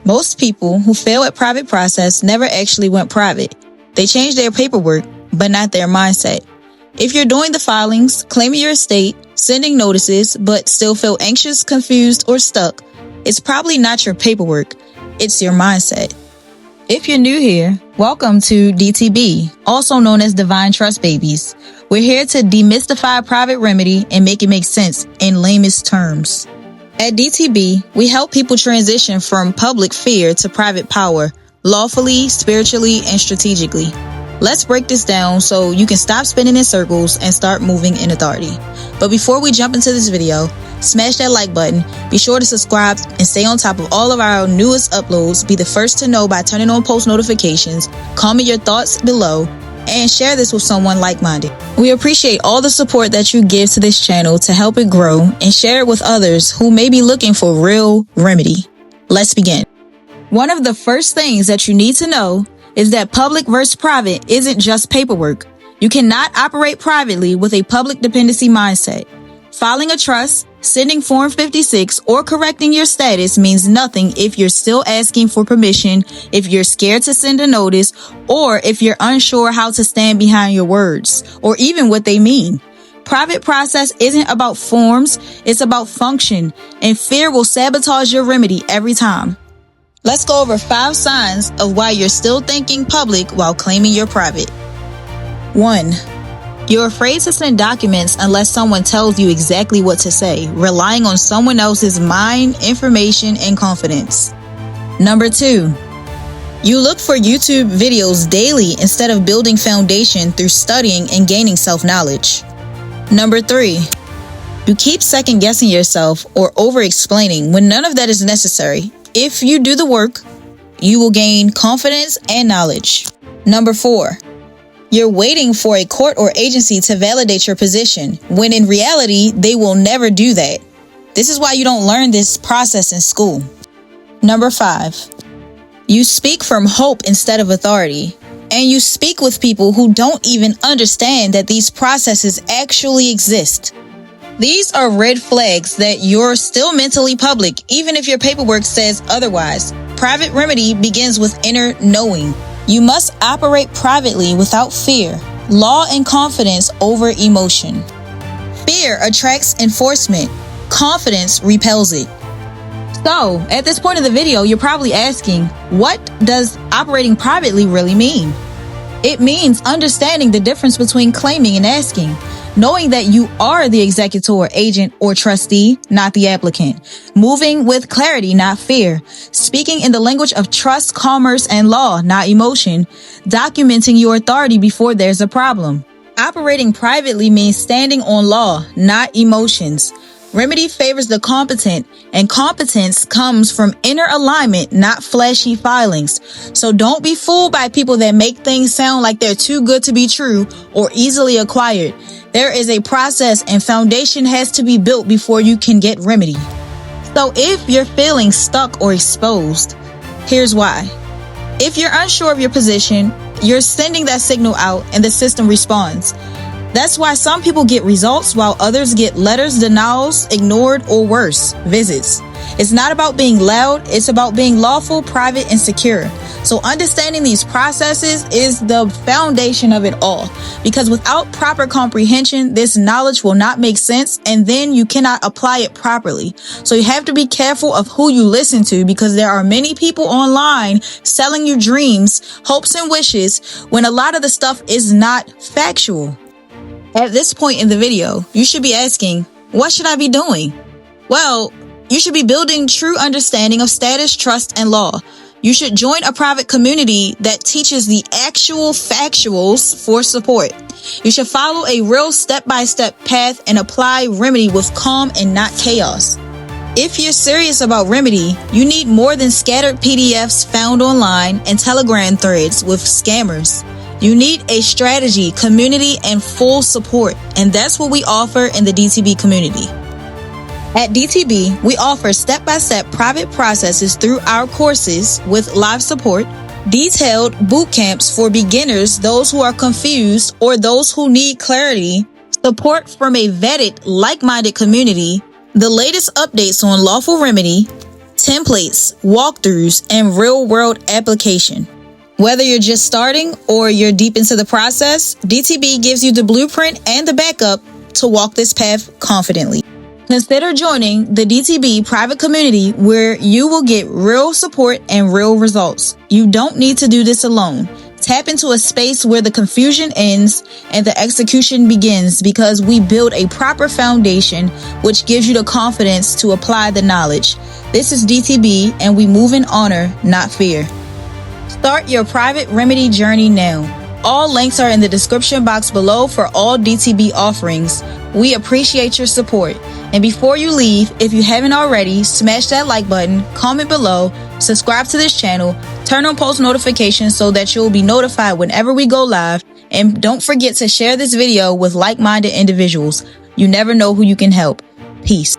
Most people who fail at private process never actually went private. They changed their paperwork, but not their mindset. If you're doing the filings, claiming your estate, sending notices, but still feel anxious, confused, or stuck, it's probably not your paperwork, it's your mindset. If you're new here, welcome to DTB, also known as Divine Trust Babies. We're here to demystify private remedy and make it make sense in lamest terms. At DTB, we help people transition from public fear to private power, lawfully, spiritually, and strategically. Let's break this down so you can stop spinning in circles and start moving in authority. But before we jump into this video, smash that like button, be sure to subscribe and stay on top of all of our newest uploads. Be the first to know by turning on post notifications, comment your thoughts below, and share this with someone like-minded. We appreciate all the support that you give to this channel to help it grow, and share it with others who may be looking for real remedy. Let's begin. One of the first things that you need to know is that public versus private isn't just paperwork. You cannot operate privately with a public dependency mindset. Filing a trust, sending Form 56, or correcting your status means nothing if you're still asking for permission, if you're scared to send a notice, or if you're unsure how to stand behind your words, or even what they mean. Private process isn't about forms, it's about function, and fear will sabotage your remedy every time. Let's go over 5 signs of why you're still thinking public while claiming you're private. 1. You're afraid to send documents unless someone tells you exactly what to say, relying on someone else's mind, information, and confidence. Number 2. You look for YouTube videos daily instead of building foundation through studying and gaining self-knowledge. Number 3. You keep second-guessing yourself or over-explaining when none of that is necessary. If you do the work, you will gain confidence and knowledge. Number 4. You're waiting for a court or agency to validate your position, when in reality, they will never do that. This is why you don't learn this process in school. Number 5. You speak from hope instead of authority, and you speak with people who don't even understand that these processes actually exist. These are red flags that you're still mentally public, even if your paperwork says otherwise. Private remedy begins with inner knowing. You must operate privately without fear, law and confidence over emotion. Fear attracts enforcement. Confidence repels it. So, at this point in the video, you're probably asking, what does operating privately really mean? It means understanding the difference between claiming and asking. Knowing that you are the executor, agent, or trustee, not the applicant. Moving with clarity, not fear. Speaking in the language of trust, commerce, and law, not emotion. Documenting your authority before there's a problem. Operating privately means standing on law, not emotions. Remedy favors the competent, and competence comes from inner alignment, not flashy filings. So don't be fooled by people that make things sound like they're too good to be true or easily acquired. There is a process and foundation has to be built before you can get remedy. So if you're feeling stuck or exposed, here's why. If you're unsure of your position, you're sending that signal out and the system responds. That's why some people get results while others get letters, denials, ignored, or worse, visits. It's not about being loud, it's about being lawful, private, and secure. So understanding these processes is the foundation of it all. Because without proper comprehension, this knowledge will not make sense, and then you cannot apply it properly. So you have to be careful of who you listen to, because there are many people online selling you dreams, hopes, and wishes when a lot of the stuff is not factual. At this point in the video, you should be asking, what should I be doing? Well, you should be building true understanding of status, trust, and law. You should join a private community that teaches the actual factuals for support. You should follow a real step-by-step path and apply remedy with calm and not chaos. If you're serious about remedy, you need more than scattered PDFs found online and Telegram threads with scammers. You need a strategy, community, and full support, and that's what we offer in the DTB community. At DTB, we offer step-by-step private processes through our courses with live support, detailed boot camps for beginners, those who are confused, or those who need clarity, support from a vetted, like-minded community, the latest updates on lawful remedy, templates, walkthroughs, and real-world application. Whether you're just starting or you're deep into the process, DTB gives you the blueprint and the backup to walk this path confidently. Consider joining the DTB private community where you will get real support and real results. You don't need to do this alone. Tap into a space where the confusion ends and the execution begins, because we build a proper foundation which gives you the confidence to apply the knowledge. This is DTB, and we move in honor, not fear. Start your private remedy journey now. All links are in the description box below for all DTB offerings. We appreciate your support. And before you leave, if you haven't already, smash that like button, comment below, subscribe to this channel, turn on post notifications so that you'll be notified whenever we go live, and don't forget to share this video with like-minded individuals. You never know who you can help. Peace.